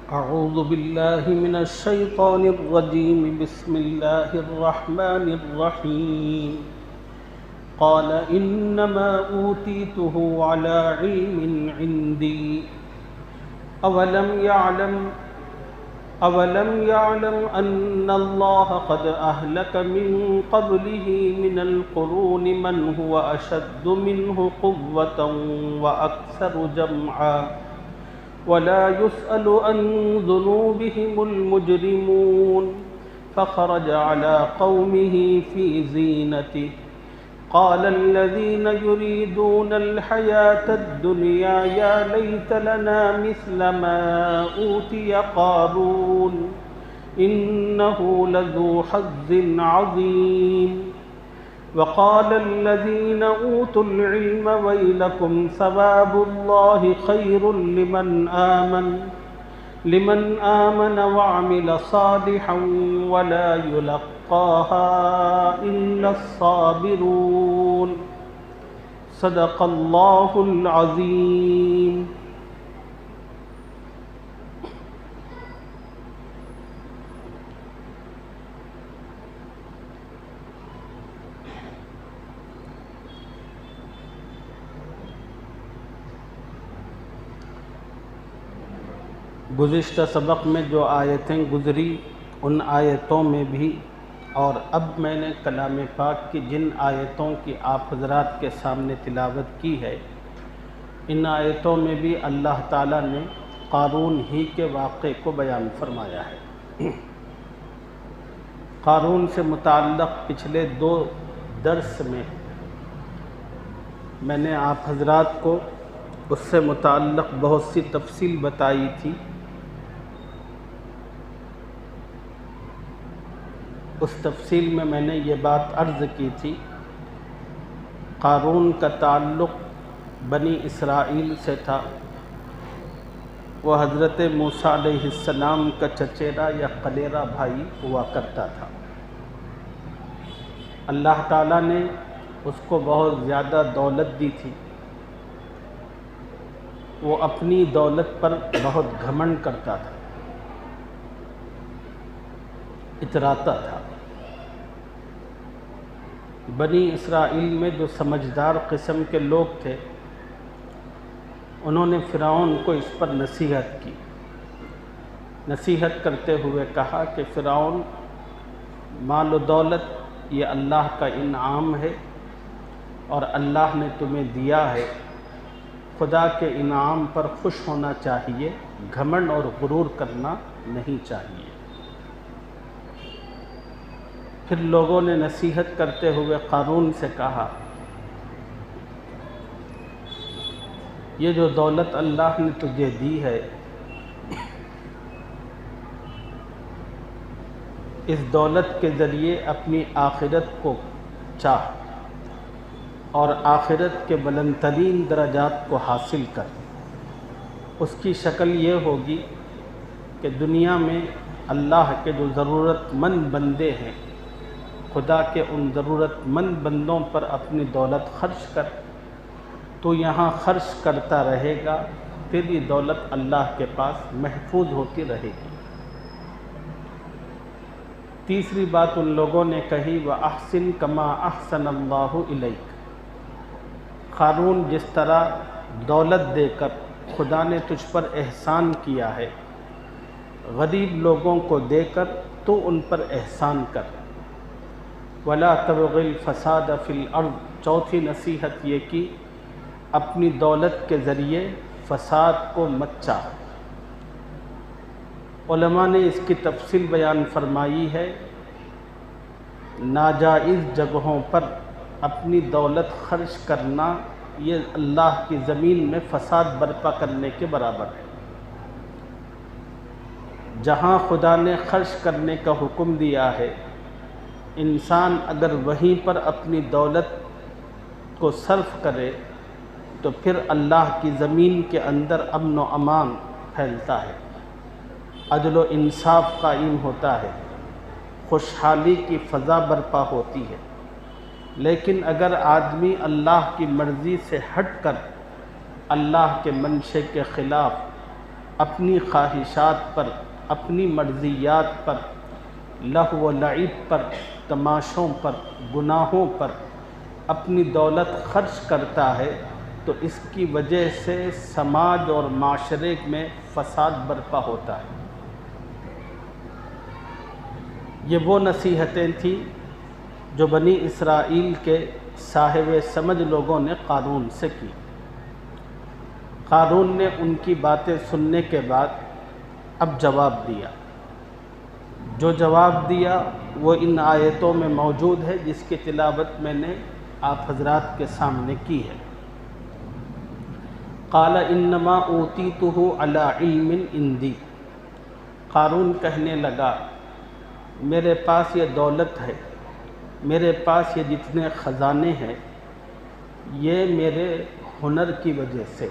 أعوذ بالله من الشيطان الرجيم. بسم الله الرحمن الرحيم. قال إنما أوتيته على علم عندي أولم يعلم أن الله قد أهلك من قبله من القرون من هو أشد منه قوة وأكثر جمعا ولا يسأل عن ذنوبهم المجرمون. فخرج على قومه في زينته قال الذين يريدون الحياة الدنيا يا ليت لنا مثل ما أوتي قارون إنه لذو حظ عظيم. وقال الذين أوتوا العلم ويلكم ثواب الله خير لمن آمن وعمل صالحا ولا يلقاها إلا الصابرون. صدق الله العظيم. گزشتہ سبق میں جو آیتیں گزری ان آیتوں میں بھی اور اب میں نے کلام پاک کی جن آیتوں کی آپ حضرات کے سامنے تلاوت کی ہے ان آیتوں میں بھی اللہ تعالیٰ نے قارون ہی کے واقعے کو بیان فرمایا ہے. قارون سے متعلق پچھلے 2 درس میں نے آپ حضرات کو اس سے متعلق بہت سی تفصیل بتائی تھی. اس تفصیل میں نے یہ بات عرض کی تھی قارون کا تعلق بنی اسرائیل سے تھا. وہ حضرت موسیٰ علیہ السلام کا چچیرا یا قلیرا بھائی ہوا کرتا تھا. اللہ تعالیٰ نے اس کو بہت زیادہ دولت دی تھی. وہ اپنی دولت پر بہت گھمنڈ کرتا تھا، اتراتا تھا. بنی اسرائیل میں جو سمجھدار قسم کے لوگ تھے انہوں نے فرعون کو اس پر نصیحت کی. نصیحت کرتے ہوئے کہا کہ فرعون، مال و دولت یہ اللہ کا انعام ہے اور اللہ نے تمہیں دیا ہے. خدا کے انعام پر خوش ہونا چاہیے، گھمنڈ اور غرور کرنا نہیں چاہیے. پھر لوگوں نے نصیحت کرتے ہوئے قارون سے کہا یہ جو دولت اللہ نے تجھے دی ہے اس دولت کے ذریعے اپنی آخرت کو چاہ اور آخرت کے بلند ترین درجات کو حاصل کر. اس کی شکل یہ ہوگی کہ دنیا میں اللہ کے جو ضرورت مند بندے ہیں خدا کے ان ضرورت مند بندوں پر اپنی دولت خرچ کر. تو یہاں خرچ کرتا رہے گا، تیری دولت اللہ کے پاس محفوظ ہوتی رہے گی. تیسری بات ان لوگوں نے کہی وَأَحْسِن كَمَا أَحْسَنَ اللَّهُ إِلَيْكَ. قارون جس طرح دولت دے کر خدا نے تجھ پر احسان کیا ہے، غریب لوگوں کو دے کر تو ان پر احسان کر. وَلَا تَبْغِ الْفَسَادَ فِي الْأَرْضِ. چوتھی نصیحت یہ کی اپنی دولت کے ذریعے فساد کو مت چاہ. علماء نے اس کی تفصیل بیان فرمائی ہے. ناجائز جگہوں پر اپنی دولت خرچ کرنا یہ اللہ کی زمین میں فساد برپا کرنے کے برابر ہے. جہاں خدا نے خرچ کرنے کا حکم دیا ہے انسان اگر وہیں پر اپنی دولت کو صرف کرے تو پھر اللہ کی زمین کے اندر امن و امان پھیلتا ہے، عدل و انصاف قائم ہوتا ہے، خوشحالی کی فضا برپا ہوتی ہے. لیکن اگر آدمی اللہ کی مرضی سے ہٹ کر اللہ کے منشے کے خلاف اپنی خواہشات پر، اپنی مرضیات پر، لہو و لعب پر، تماشوں پر، گناہوں پر اپنی دولت خرچ کرتا ہے تو اس کی وجہ سے سماج اور معاشرے میں فساد برپا ہوتا ہے۔ یہ وہ نصیحتیں تھیں جو بنی اسرائیل کے صاحب سمجھ لوگوں نے قارون سے کی۔ قارون نے ان کی باتیں سننے کے بعد اب جواب دیا۔ جو جواب دیا وہ ان آیتوں میں موجود ہے، جس کی تلاوت میں نے آپ حضرات کے سامنے کی ہے۔ قال انما اوتیتہ علی علم عندی، قارون کہنے لگا میرے پاس یہ دولت ہے، میرے پاس یہ جتنے خزانے ہیں، یہ میرے ہنر کی وجہ سے،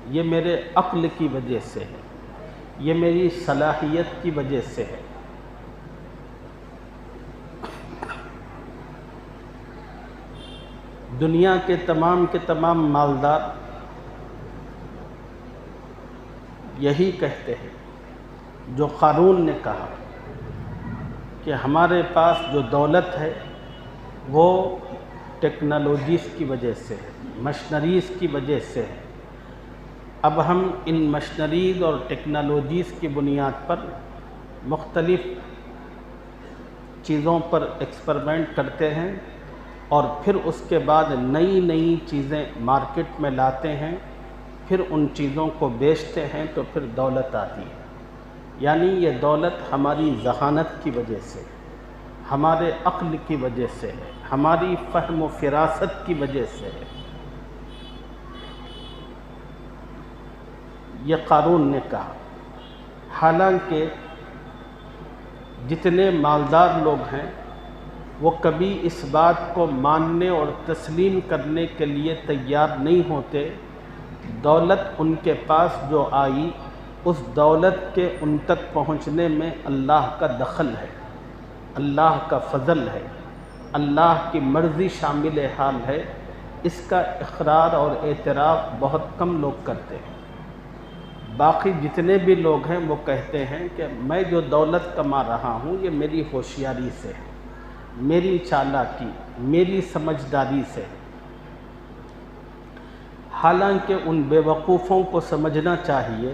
یہ میرے عقل کی وجہ سے ہے، یہ میری صلاحیت کی وجہ سے ہے۔ دنیا کے تمام مالدار یہی کہتے ہیں جو قارون نے کہا کہ ہمارے پاس جو دولت ہے وہ ٹیکنالوجیز کی وجہ سے ہے، مشنریز کی وجہ سے ہے۔ اب ہم ان مشنریز اور ٹیکنالوجیز کی بنیاد پر مختلف چیزوں پر ایکسپریمنٹ کرتے ہیں اور پھر اس کے بعد نئی چیزیں مارکیٹ میں لاتے ہیں، پھر ان چیزوں کو بیچتے ہیں تو پھر دولت آتی ہے۔ یعنی یہ دولت ہماری ذہانت کی وجہ سے، ہمارے عقل کی وجہ سے ہے، ہماری فہم و فراست کی وجہ سے ہے۔ یہ قارون نے کہا، حالانکہ جتنے مالدار لوگ ہیں وہ کبھی اس بات کو ماننے اور تسلیم کرنے کے لیے تیار نہیں ہوتے دولت ان کے پاس جو آئی اس دولت کے ان تک پہنچنے میں اللہ کا دخل ہے، اللہ کا فضل ہے، اللہ کی مرضی شامل حال ہے۔ اس کا اقرار اور اعتراف بہت کم لوگ کرتے ہیں۔ باقی جتنے بھی لوگ ہیں وہ کہتے ہیں کہ میں جو دولت کما رہا ہوں یہ میری ہوشیاری سے ہے، میری چالاکی، میری سمجھداری سے۔ حالانکہ ان بے وقوفوں کو سمجھنا چاہیے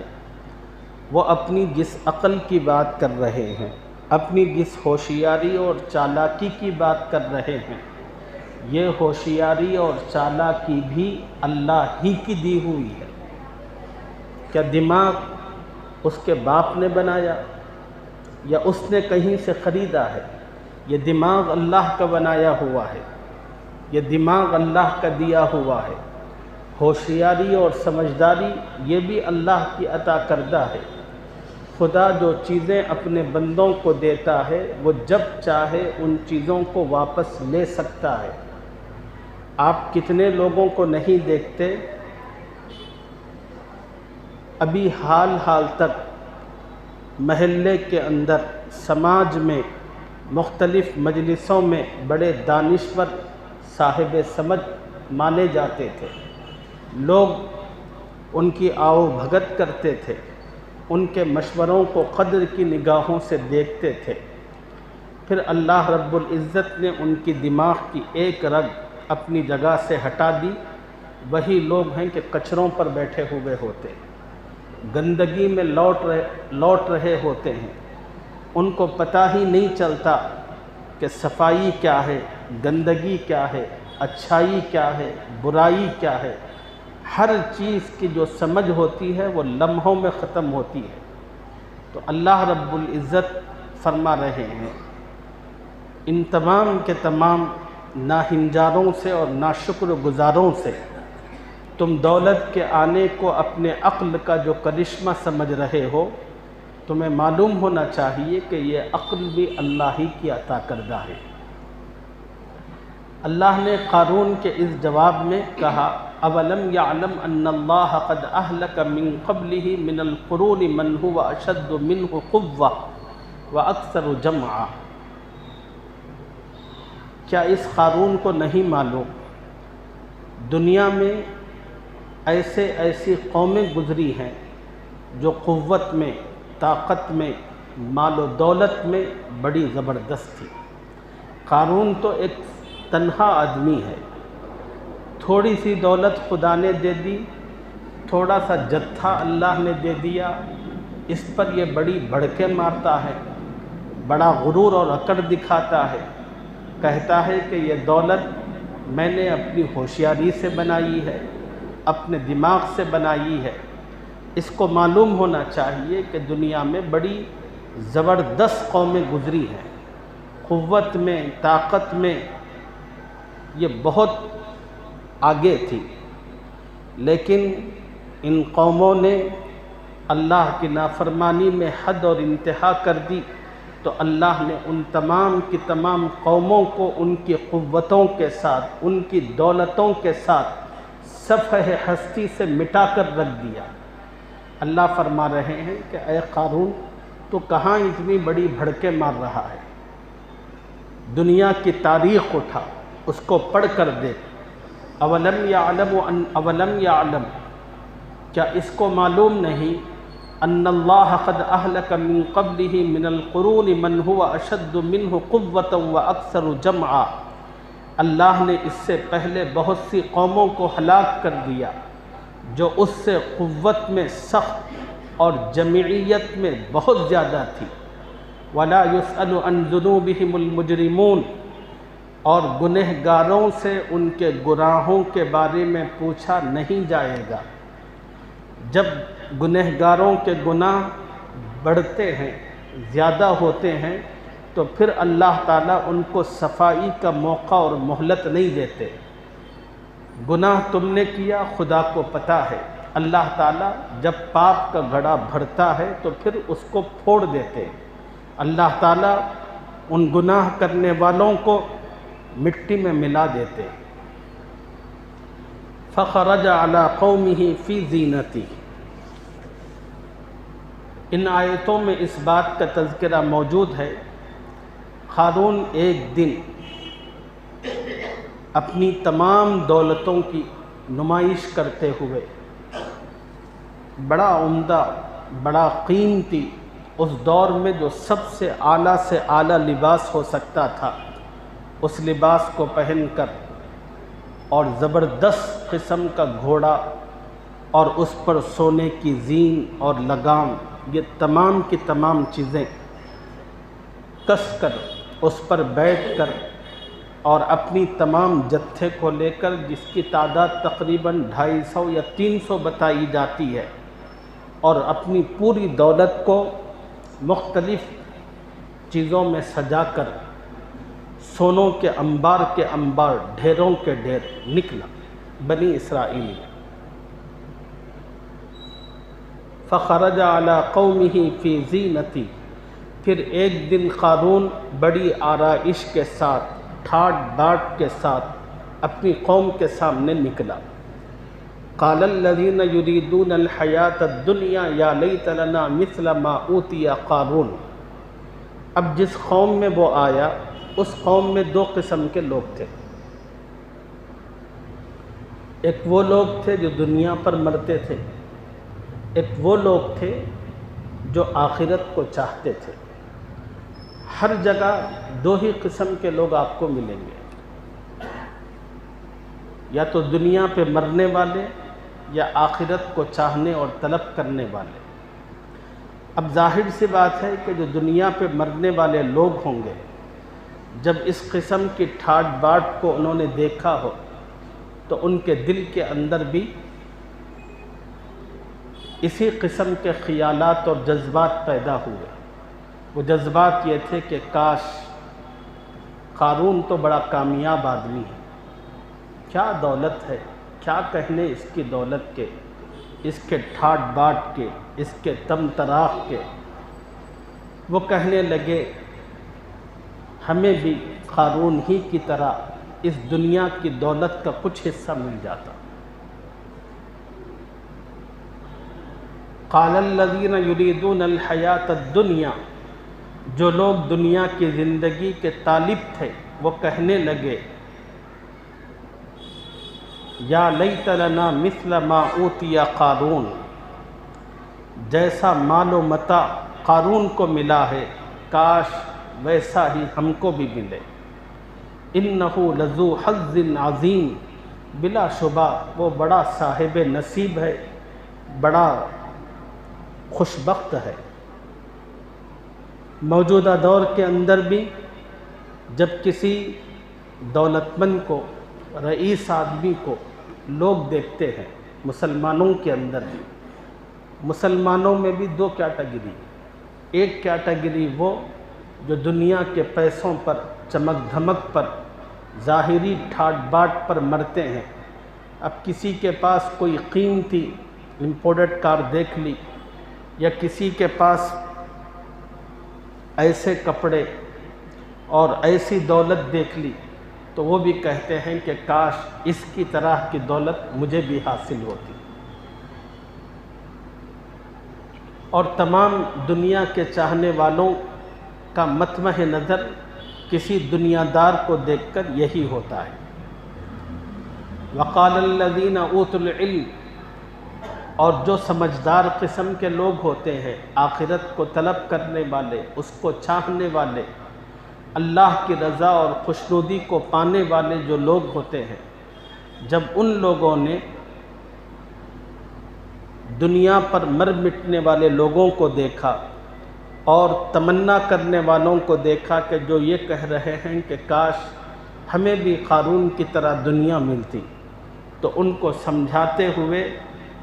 وہ اپنی جس عقل کی بات کر رہے ہیں، اپنی جس ہوشیاری اور چالاکی کی بات کر رہے ہیں، یہ ہوشیاری اور چالاکی بھی اللہ ہی کی دی ہوئی ہے۔ کیا دماغ اس کے باپ نے بنایا یا اس نے کہیں سے خریدا ہے؟ یہ دماغ اللہ کا بنایا ہوا ہے، یہ دماغ اللہ کا دیا ہوا ہے۔ ہوشیاری اور سمجھداری یہ بھی اللہ کی عطا کردہ ہے۔ خدا جو چیزیں اپنے بندوں کو دیتا ہے وہ جب چاہے ان چیزوں کو واپس لے سکتا ہے۔ آپ کتنے لوگوں کو نہیں دیکھتے ابھی حال تک محلے کے اندر، سماج میں، مختلف مجلسوں میں بڑے دانشور صاحب سمجھ مانے جاتے تھے، لوگ ان کی آؤ بھگت کرتے تھے، ان کے مشوروں کو قدر کی نگاہوں سے دیکھتے تھے۔ پھر اللہ رب العزت نے ان کی دماغ کی ایک رگ اپنی جگہ سے ہٹا دی، وہی لوگ ہیں کہ کچروں پر بیٹھے ہوئے ہوتے ہیں، گندگی میں لوٹ رہے ہوتے ہیں، ان کو پتہ ہی نہیں چلتا کہ صفائی کیا ہے، گندگی کیا ہے، اچھائی کیا ہے، برائی کیا ہے۔ ہر چیز کی جو سمجھ ہوتی ہے وہ لمحوں میں ختم ہوتی ہے۔ تو اللہ رب العزت فرما رہے ہیں ان تمام کے تمام ناہنجاروں سے اور ناشکر گزاروں سے تم دولت کے آنے کو اپنے عقل کا جو کرشمہ سمجھ رہے ہو، تمہیں معلوم ہونا چاہیے کہ یہ عقل بھی اللہ ہی کی عطا کردہ ہے۔ اللہ نے قارون کے اس جواب میں کہا اولم یعلم ان اللہ قد اہلک من قبلہ من القرون من هو اشد منہ قوہ واکثر جمعا، کیا اس قارون کو نہیں معلوم دنیا میں ایسی قومیں گزری ہیں جو قوت میں، طاقت میں، مال و دولت میں بڑی زبردست تھی۔ قارون تو ایک تنہا آدمی ہے، تھوڑی سی دولت خدا نے دے دی، تھوڑا سا جتھا اللہ نے دے دیا، اس پر یہ بڑی بھڑکے مارتا ہے، بڑا غرور اور اکڑ دکھاتا ہے، کہتا ہے کہ یہ دولت میں نے اپنی ہوشیاری سے بنائی ہے، اپنے دماغ سے بنائی ہے۔ اس کو معلوم ہونا چاہیے کہ دنیا میں بڑی زبردست قومیں گزری ہیں، قوت میں، طاقت میں یہ بہت آگے تھی، لیکن ان قوموں نے اللہ کی نافرمانی میں حد اور انتہا کر دی، تو اللہ نے ان تمام کی تمام قوموں کو ان کی قوتوں کے ساتھ، ان کی دولتوں کے ساتھ صفحہ ہستی سے مٹا کر رکھ دیا۔ اللہ فرما رہے ہیں کہ اے قارون، تو کہاں اتنی بڑی بھڑکے مار رہا ہے؟ دنیا کی تاریخ اٹھا، اس کو پڑھ کر دیکھ۔ اولم یعلم، کیا اس کو معلوم نہیں ان اللہ قد اہلک من قبلہ من القرون من هو اشد منہ قوۃ واکثر جمعا، اللہ نے اس سے پہلے بہت سی قوموں کو ہلاک کر دیا جو اس سے قوت میں سخت اور جمعیت میں بہت زیادہ تھی۔ ولا یسأل عن ذنوبہم المجرمون، اور گنہگاروں سے ان کے گناہوں کے بارے میں پوچھا نہیں جائے گا۔ جب گنہگاروں کے گناہ بڑھتے ہیں، زیادہ ہوتے ہیں، تو پھر اللہ تعالیٰ ان کو صفائی کا موقع اور مہلت نہیں دیتے۔ گناہ تم نے کیا، خدا کو پتہ ہے۔ اللہ تعالیٰ جب پاپ کا گھڑا بھرتا ہے تو پھر اس کو پھوڑ دیتے۔ اللہ تعالیٰ ان گناہ کرنے والوں کو مٹی میں ملا دیتے۔ فخرج علی قومہ فی زینتہ، ان آیتوں میں اس بات کا تذکرہ موجود ہے، قارون ایک دن اپنی تمام دولتوں کی نمائش کرتے ہوئے بڑا عمدہ، بڑا قیمتی، اس دور میں جو سب سے اعلیٰ سے اعلیٰ لباس ہو سکتا تھا، اس لباس کو پہن کر اور زبردست قسم کا گھوڑا اور اس پر سونے کی زین اور لگام، یہ تمام کی تمام چیزیں کس کر اس پر بیٹھ کر اور اپنی تمام جتھے کو لے کر، جس کی تعداد تقریباً 250 یا 300 بتائی جاتی ہے، اور اپنی پوری دولت کو مختلف چیزوں میں سجا کر سونوں کے انبار کے انبار، ڈھیروں کے ڈھیر نکلا بنی اسرائیل میں۔ فخرج علی قومہ فی زینتہ، پھر ایک دن قارون بڑی آرائش کے ساتھ، ٹھاٹ باٹ کے ساتھ اپنی قوم کے سامنے نکلا۔ قال الذین یریدون الحیاۃ الدنیا یا لیت لنا مثل ما اوتی قارون، اب جس قوم میں وہ آیا، اس قوم میں دو قسم کے لوگ تھے۔ ایک وہ لوگ تھے جو دنیا پر مرتے تھے، ایک وہ لوگ تھے جو آخرت کو چاہتے تھے۔ ہر جگہ دو ہی قسم کے لوگ آپ کو ملیں گے، یا تو دنیا پہ مرنے والے یا آخرت کو چاہنے اور طلب کرنے والے۔ اب ظاہر سی بات ہے کہ جو دنیا پہ مرنے والے لوگ ہوں گے، جب اس قسم کی ٹھاٹ باٹ کو انہوں نے دیکھا ہو تو ان کے دل کے اندر بھی اسی قسم کے خیالات اور جذبات پیدا ہوئے۔ وہ جذبات یہ تھے کہ کاش قارون تو بڑا کامیاب آدمی ہے، کیا دولت ہے، کیا کہنے اس کی دولت کے، اس کے ٹھاٹ باٹ کے، اس کے تم تراق کے۔ وہ کہنے لگے ہمیں بھی قارون ہی کی طرح اس دنیا کی دولت کا کچھ حصہ مل جاتا۔ قال الذین یریدون الحیاۃ الدنیا، جو لوگ دنیا کی زندگی کے طالب تھے، وہ کہنے لگے یا لیت لنا مثل ما اوتی قارون، جیسا مال و متاع قارون کو ملا ہے کاش ویسا ہی ہم کو بھی ملے۔ انہ لذو حظ عظیم، بلا شبہ وہ بڑا صاحب نصیب ہے، بڑا خوش بخت ہے۔ موجودہ دور کے اندر بھی جب کسی دولت مند کو، رئیس آدمی کو لوگ دیکھتے ہیں، مسلمانوں کے اندر بھی، مسلمانوں میں بھی دو کیٹیگری، ایک کیٹیگری وہ جو دنیا کے پیسوں پر، چمک دھمک پر، ظاہری ٹھاٹ باٹ پر مرتے ہیں۔ اب کسی کے پاس کوئی قیمتی امپورٹڈ کار دیکھ لی، یا کسی کے پاس ایسے کپڑے اور ایسی دولت دیکھ لی، تو وہ بھی کہتے ہیں کہ کاش اس کی طرح کی دولت مجھے بھی حاصل ہوتی۔ اور تمام دنیا کے چاہنے والوں کا مطمع نظر کسی دنیا دار کو دیکھ کر یہی ہوتا ہے۔ وقال الذین اوتوا العلم، اور جو سمجھدار قسم کے لوگ ہوتے ہیں، آخرت کو طلب کرنے والے، اس کو چاہنے والے، اللہ کی رضا اور خوشنودی کو پانے والے جو لوگ ہوتے ہیں، جب ان لوگوں نے دنیا پر مر مٹنے والے لوگوں کو دیکھا اور تمنا کرنے والوں کو دیکھا کہ جو یہ کہہ رہے ہیں کہ کاش ہمیں بھی قارون کی طرح دنیا ملتی، تو ان کو سمجھاتے ہوئے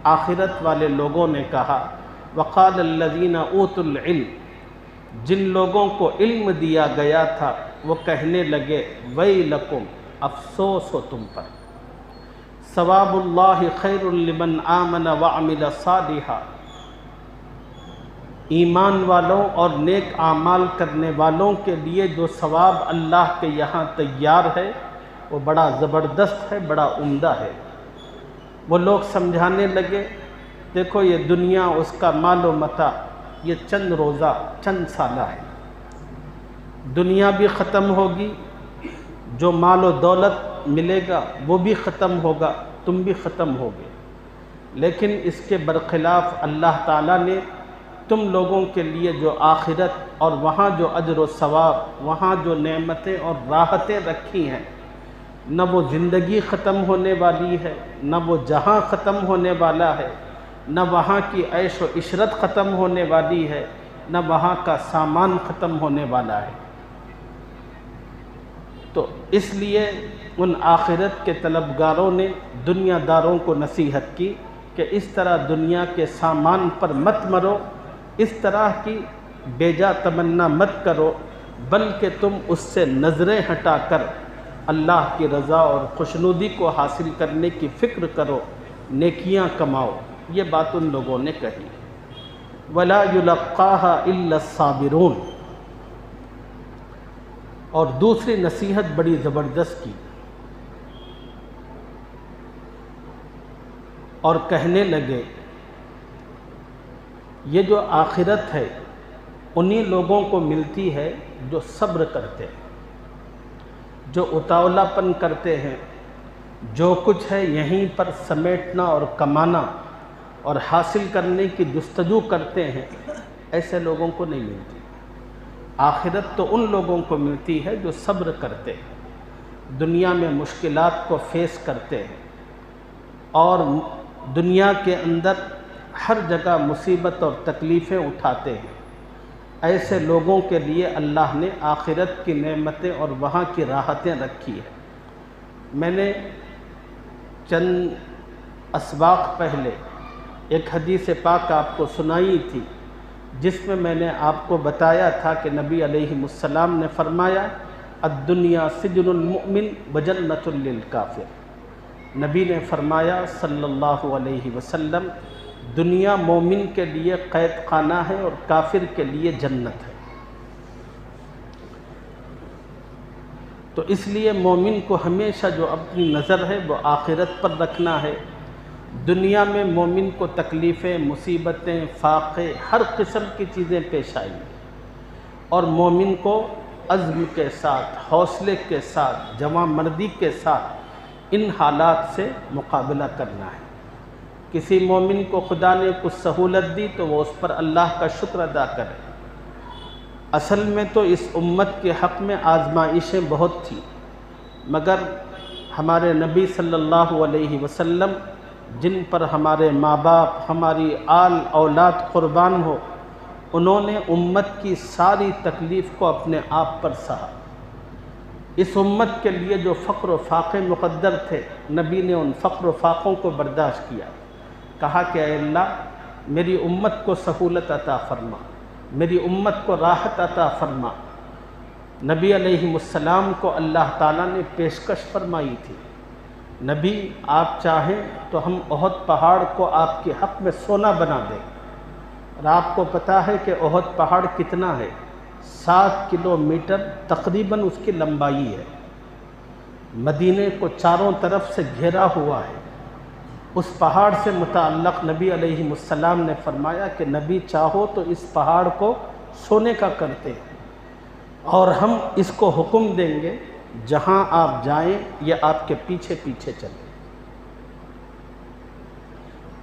آخرت والے لوگوں نے کہا وقال الذین اوتوا العلم، جن لوگوں کو علم دیا گیا تھا وہ کہنے لگے ویلکم، افسوس ہو تم پر، ثواب اللہ خیر لمن آمن وعمل صالحا، ایمان والوں اور نیک اعمال کرنے والوں کے لیے جو ثواب اللہ کے یہاں تیار ہے وہ بڑا زبردست ہے، بڑا عمدہ ہے۔ وہ لوگ سمجھانے لگے دیکھو یہ دنیا، اس کا مال و متاع، یہ چند روزہ، چند سالہ ہے، دنیا بھی ختم ہوگی، جو مال و دولت ملے گا وہ بھی ختم ہوگا، تم بھی ختم ہوگے، لیکن اس کے برخلاف اللہ تعالیٰ نے تم لوگوں کے لیے جو آخرت اور وہاں جو اجر و ثواب، وہاں جو نعمتیں اور راحتیں رکھی ہیں، نہ وہ زندگی ختم ہونے والی ہے، نہ وہ جہاں ختم ہونے والا ہے، نہ وہاں کی عیش و عشرت ختم ہونے والی ہے، نہ وہاں کا سامان ختم ہونے والا ہے۔ تو اس لیے ان آخرت کے طلبگاروں نے دنیا داروں کو نصیحت کی کہ اس طرح دنیا کے سامان پر مت مرو، اس طرح کی بیجا تمنا مت کرو، بلکہ تم اس سے نظریں ہٹا کر اللہ کی رضا اور خوشنودی کو حاصل کرنے کی فکر کرو، نیکیاں کماؤ۔ یہ بات ان لوگوں نے کہی۔ وَلَا يُلَقَّاهَا إِلَّا الصَّابِرُونَ، اور دوسری نصیحت بڑی زبردست کی، اور کہنے لگے یہ جو آخرت ہے انہی لوگوں کو ملتی ہے جو صبر کرتے ہیں، جو اتاولا پن کرتے ہیں، جو کچھ ہے یہیں پر سمیٹنا اور کمانا اور حاصل کرنے کی جستجو کرتے ہیں، ایسے لوگوں کو نہیں ملتی۔ آخرت تو ان لوگوں کو ملتی ہے جو صبر کرتے ہیں، دنیا میں مشکلات کو فیس کرتے ہیں، اور دنیا کے اندر ہر جگہ مصیبت اور تکلیفیں اٹھاتے ہیں۔ ایسے لوگوں کے لیے اللہ نے آخرت کی نعمتیں اور وہاں کی راحتیں رکھی ہیں۔ میں نے چند اسباق پہلے ایک حدیث پاک آپ کو سنائی تھی، جس میں نے آپ کو بتایا تھا کہ نبی علیہ السلام نے فرمایا الدنیا سجن المؤمن وجنت للکافر۔ نبی نے فرمایا صلی اللہ علیہ وسلم دنیا مومن کے لیے قید خانہ ہے اور کافر کے لیے جنت ہے۔ تو اس لیے مومن کو ہمیشہ جو اپنی نظر ہے وہ آخرت پر رکھنا ہے۔ دنیا میں مومن کو تکلیفیں، مصیبتیں، فاقے، ہر قسم کی چیزیں پیش آئیں گی، اور مومن کو عزم کے ساتھ، حوصلے کے ساتھ، جواں مردی کے ساتھ ان حالات سے مقابلہ کرنا ہے۔ کسی مومن کو خدا نے کچھ سہولت دی تو وہ اس پر اللہ کا شکر ادا کرے۔ اصل میں تو اس امت کے حق میں آزمائشیں بہت تھیں، مگر ہمارے نبی صلی اللہ علیہ وسلم جن پر ہمارے ماں باپ، ہماری آل اولاد قربان ہو، انہوں نے امت کی ساری تکلیف کو اپنے آپ پر سہا۔ اس امت کے لیے جو فقر و فاقے مقدر تھے، نبی نے ان فقر و فاقوں کو برداشت کیا، کہا کہ اے اللہ میری امت کو سہولت عطا فرما، میری امت کو راحت عطا فرما۔ نبی علیہ السلام کو اللہ تعالیٰ نے پیشکش فرمائی تھی، نبی آپ چاہیں تو ہم احد پہاڑ کو آپ کے حق میں سونا بنا دیں۔ اور آپ کو پتہ ہے کہ احد پہاڑ کتنا ہے؟ 7 کلومیٹر تقریباً اس کی لمبائی ہے، مدینے کو چاروں طرف سے گھیرا ہوا ہے۔ اس پہاڑ سے متعلق نبی علیہ السلام نے فرمایا کہ نبی چاہو تو اس پہاڑ کو سونے کا کرتے ہیں، اور ہم اس کو حکم دیں گے جہاں آپ جائیں یہ آپ کے پیچھے پیچھے چلیں،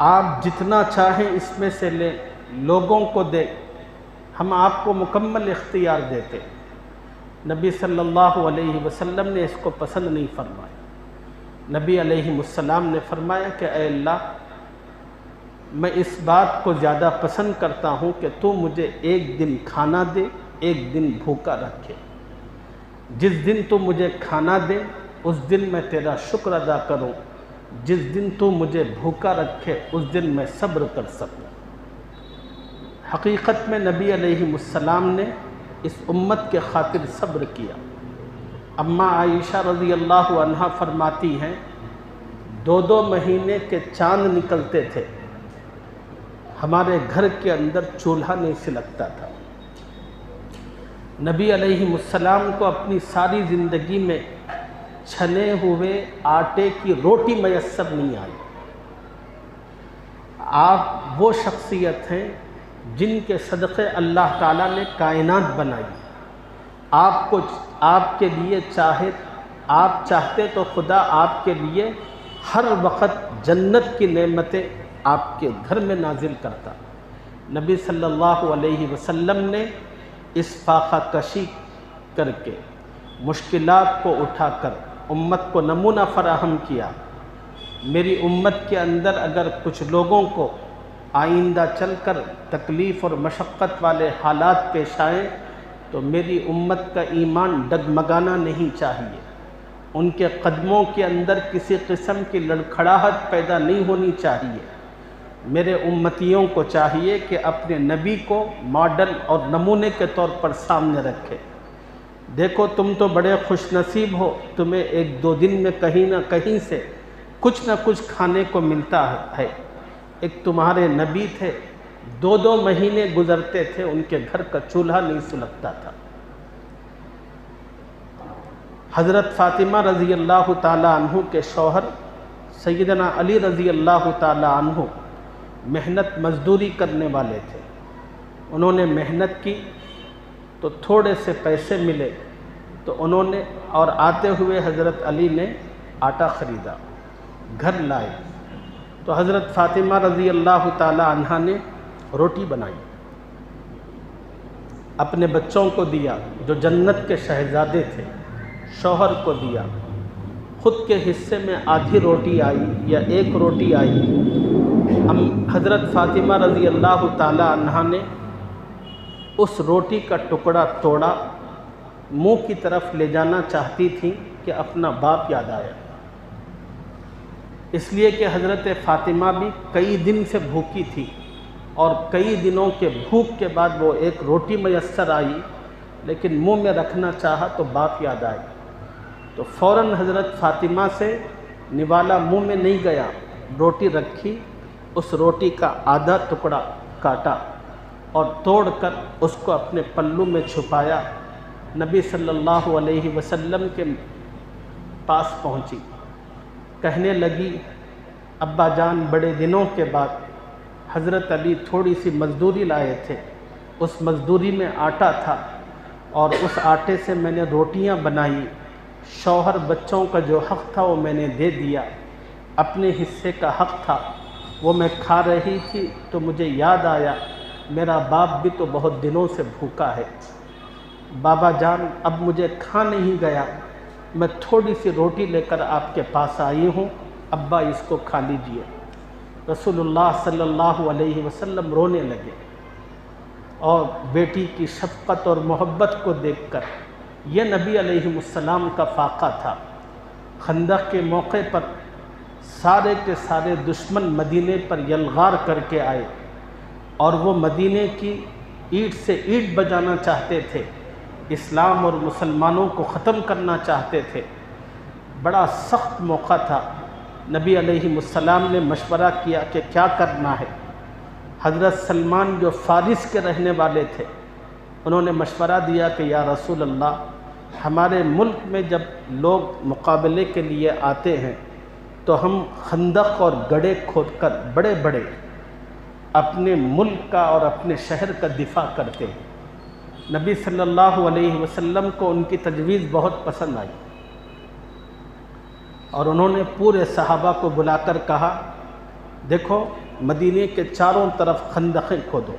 آپ جتنا چاہیں اس میں سے لیں، لوگوں کو دیں، ہم آپ کو مکمل اختیار دیتے۔ نبی صلی اللہ علیہ وسلم نے اس کو پسند نہیں فرمایا۔ نبی علیہ السلام نے فرمایا کہ اے اللہ میں اس بات کو زیادہ پسند کرتا ہوں کہ تو مجھے ایک دن کھانا دے، ایک دن بھوکا رکھے۔ جس دن تو مجھے کھانا دے اس دن میں تیرا شکر ادا کروں، جس دن تو مجھے بھوکا رکھے اس دن میں صبر کر سکوں۔ حقیقت میں نبی علیہ السلام نے اس امت کے خاطر صبر کیا۔ اماں عائشہ رضی اللہ عنہا فرماتی ہیں 2 مہینے کے چاند نکلتے تھے، ہمارے گھر کے اندر چولہا نہیں سلگتا تھا۔ نبی علیہ السلام کو اپنی ساری زندگی میں چھنے ہوئے آٹے کی روٹی میسر نہیں آئی۔ آپ وہ شخصیت ہیں جن کے صدقے اللہ تعالیٰ نے کائنات بنائی۔ آپ کے لیے آپ چاہتے تو خدا آپ کے لیے ہر وقت جنت کی نعمتیں آپ کے گھر میں نازل کرتا۔ نبی صلی اللہ علیہ وسلم نے اس فاقہ کشی کر کے مشکلات کو اٹھا کر امت کو نمونہ فراہم کیا۔ میری امت کے اندر اگر کچھ لوگوں کو آئندہ چل کر تکلیف اور مشقت والے حالات پیش آئیں تو میری امت کا ایمان ڈگمگانا نہیں چاہیے، ان کے قدموں کے اندر کسی قسم کی لڑکھڑاہٹ پیدا نہیں ہونی چاہیے۔ میرے امتیوں کو چاہیے کہ اپنے نبی کو ماڈل اور نمونے کے طور پر سامنے رکھے۔ دیکھو تم تو بڑے خوش نصیب ہو، تمہیں 1-2 دن میں کہیں نہ کہیں سے کچھ نہ کچھ کھانے کو ملتا ہے۔ ایک تمہارے نبی تھے 2 مہینے گزرتے تھے ان کے گھر کا چولہا نہیں سلگتا تھا۔ حضرت فاطمہ رضی اللہ تعالی عنہ کے شوہر سیدنا علی رضی اللہ تعالی عنہ محنت مزدوری کرنے والے تھے۔ انہوں نے محنت کی تو تھوڑے سے پیسے ملے تو انہوں نے اور آتے ہوئے حضرت علی نے آٹا خریدا، گھر لائے تو حضرت فاطمہ رضی اللہ تعالی عنہ نے روٹی بنائی، اپنے بچوں کو دیا جو جنت کے شہزادے تھے، شوہر کو دیا، خود کے حصے میں آدھی روٹی آئی یا 1 روٹی آئی۔ حضرت فاطمہ رضی اللہ تعالی عنہ نے اس روٹی کا ٹکڑا توڑا، منہ کی طرف لے جانا چاہتی تھی کہ اپنا باپ یاد آیا، اس لیے کہ حضرت فاطمہ بھی کئی دن سے بھوکی تھی اور کئی دنوں کے بھوک کے بعد وہ 1 روٹی میسر آئی، لیکن منہ میں رکھنا چاہا تو باپ یاد آئی، تو فوراً حضرت فاطمہ سے نوالا منہ میں نہیں گیا، روٹی رکھی، اس روٹی کا آدھا ٹکڑا کاٹا اور توڑ کر اس کو اپنے پلو میں چھپایا، نبی صلی اللہ علیہ وسلم کے پاس پہنچی، کہنے لگی ابا جان بڑے دنوں کے بعد حضرت علی تھوڑی سی مزدوری لائے تھے، اس مزدوری میں آٹا تھا اور اس آٹے سے میں نے روٹیاں بنائی، شوہر بچوں کا جو حق تھا وہ میں نے دے دیا، اپنے حصے کا حق تھا وہ میں کھا رہی تھی تو مجھے یاد آیا میرا باپ بھی تو بہت دنوں سے بھوکا ہے، بابا جان اب مجھے کھا نہیں گیا، میں تھوڑی سی روٹی لے کر آپ کے پاس آئی ہوں، ابا اس کو کھا لیجئے۔ رسول اللہ صلی اللہ علیہ وسلم رونے لگے، اور بیٹی کی شفقت اور محبت کو دیکھ کر یہ نبی علیہ السلام کا فاقہ تھا۔ خندق کے موقع پر سارے کے سارے دشمن مدینے پر یلغار کر کے آئے، اور وہ مدینے کی اینٹ سے اینٹ بجانا چاہتے تھے، اسلام اور مسلمانوں کو ختم کرنا چاہتے تھے۔ بڑا سخت موقع تھا۔ نبی علیہ السلام نے مشورہ کیا کہ کیا کرنا ہے۔ حضرت سلمان جو فارس کے رہنے والے تھے، انہوں نے مشورہ دیا کہ یا رسول اللہ، ہمارے ملک میں جب لوگ مقابلے کے لیے آتے ہیں تو ہم خندق اور گڑھے کھود کر بڑے بڑے اپنے ملک کا اور اپنے شہر کا دفاع کرتے ہیں۔ نبی صلی اللہ علیہ وسلم کو ان کی تجویز بہت پسند آئی، اور انہوں نے پورے صحابہ کو بلا کر کہا، دیکھو مدینے کے چاروں طرف خندقیں کھودو،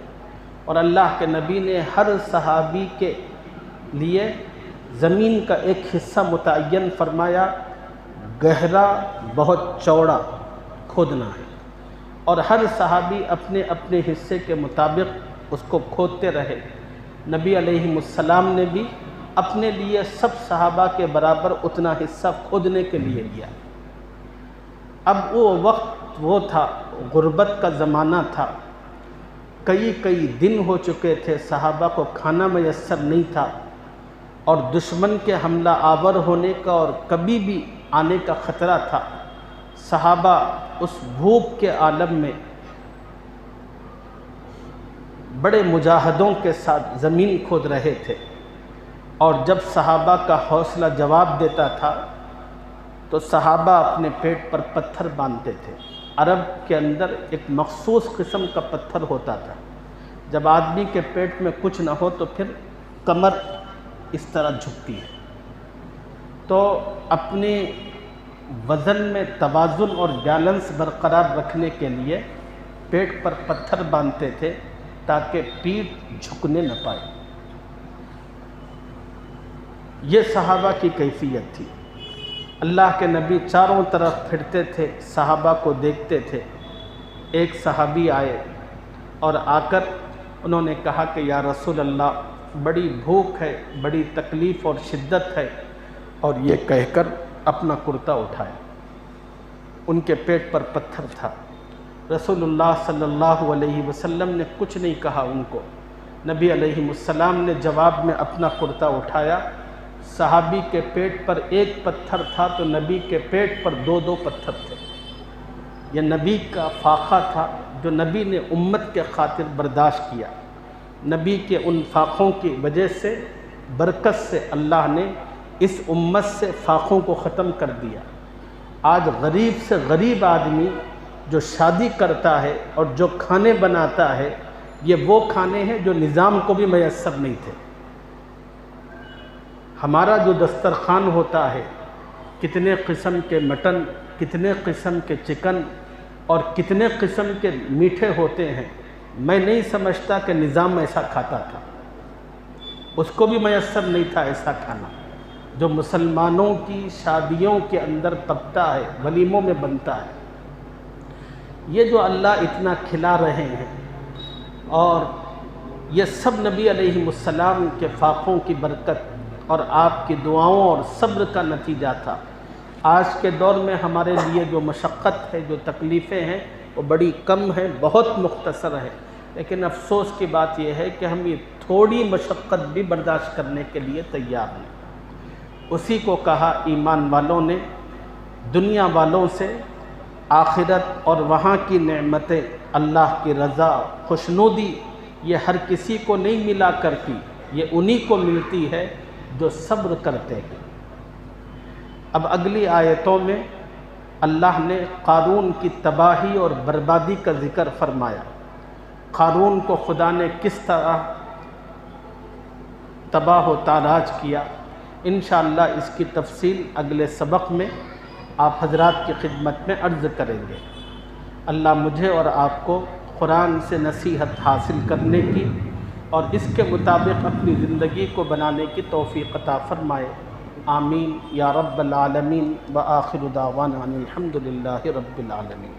اور اللہ کے نبی نے ہر صحابی کے لیے زمین کا ایک حصہ متعین فرمایا، گہرا بہت چوڑا کھودنا ہے، اور ہر صحابی اپنے اپنے حصے کے مطابق اس کو کھودتے رہے۔ نبی علیہ السلام نے بھی اپنے لیے سب صحابہ کے برابر اتنا حصہ کھودنے کے لیے لیا۔ اب وہ وقت وہ تھا، غربت کا زمانہ تھا، کئی دن ہو چکے تھے، صحابہ کو کھانا میسر نہیں تھا، اور دشمن کے حملہ آور ہونے کا اور کبھی بھی آنے کا خطرہ تھا۔ صحابہ اس بھوک کے عالم میں بڑے مجاہدوں کے ساتھ زمین کھود رہے تھے، اور جب صحابہ کا حوصلہ جواب دیتا تھا تو صحابہ اپنے پیٹ پر پتھر باندھتے تھے۔ عرب کے اندر ایک مخصوص قسم کا پتھر ہوتا تھا، جب آدمی کے پیٹ میں کچھ نہ ہو تو پھر کمر اس طرح جھکتی ہے، تو اپنے وزن میں توازن اور بیلنس برقرار رکھنے کے لیے پیٹ پر پتھر باندھتے تھے تاکہ پیٹھ جھکنے نہ پائے۔ یہ صحابہ کی کیفیت تھی۔ اللہ کے نبی چاروں طرف پھرتے تھے، صحابہ کو دیکھتے تھے۔ ایک صحابی آئے اور آ کر انہوں نے کہا کہ یا رسول اللہ، بڑی بھوک ہے، بڑی تکلیف اور شدت ہے، اور یہ کہہ کر اپنا کرتا اٹھایا۔ ان کے پیٹ پر پتھر تھا۔ رسول اللہ صلی اللہ علیہ وسلم نے کچھ نہیں کہا ان کو۔ نبی علیہ السلام نے جواب میں اپنا کرتا اٹھایا۔ صحابی کے پیٹ پر ایک پتھر تھا تو نبی کے پیٹ پر دو پتھر تھے۔ یہ نبی کا فاقہ تھا جو نبی نے امت کے خاطر برداشت کیا۔ نبی کے ان فاقوں کی وجہ سے، برکت سے، اللہ نے اس امت سے فاقوں کو ختم کر دیا۔ آج غریب سے غریب آدمی جو شادی کرتا ہے اور جو کھانے بناتا ہے، یہ وہ کھانے ہیں جو نظام کو بھی میسر نہیں تھے۔ ہمارا جو دسترخوان ہوتا ہے، کتنے قسم کے مٹن، کتنے قسم کے چکن اور کتنے قسم کے میٹھے ہوتے ہیں، میں نہیں سمجھتا کہ نظام ایسا کھاتا تھا۔ اس کو بھی میسر نہیں تھا ایسا کھانا جو مسلمانوں کی شادیوں کے اندر پکتا ہے، ولیموں میں بنتا ہے۔ یہ جو اللہ اتنا کھلا رہے ہیں، اور یہ سب نبی علیہ السلام کے فاقوں کی برکت اور آپ کی دعاؤں اور صبر کا نتیجہ تھا۔ آج کے دور میں ہمارے لیے جو مشقت ہے، جو تکلیفیں ہیں، وہ بڑی کم ہیں، بہت مختصر ہے، لیکن افسوس کی بات یہ ہے کہ ہم یہ تھوڑی مشقت بھی برداشت کرنے کے لیے تیار نہیں۔ اسی کو کہا ایمان والوں نے دنیا والوں سے آخرت اور وہاں کی نعمتیں، اللہ کی رضا، خوشنودی، یہ ہر کسی کو نہیں ملا کرتی، یہ انہی کو ملتی ہے جو صبر کرتے ہیں۔ اب اگلی آیتوں میں اللہ نے قارون کی تباہی اور بربادی کا ذکر فرمایا۔ قارون کو خدا نے کس طرح تباہ و تاراج کیا، انشاءاللہ اس کی تفصیل اگلے سبق میں آپ حضرات کی خدمت میں عرض کریں گے۔ اللہ مجھے اور آپ کو قرآن سے نصیحت حاصل کرنے کی اور اس کے مطابق اپنی زندگی کو بنانے کی توفیق عطا فرمائے، آمین یا رب العالمین۔ وآخر دعوانا ان الحمد للہ رب العالمین۔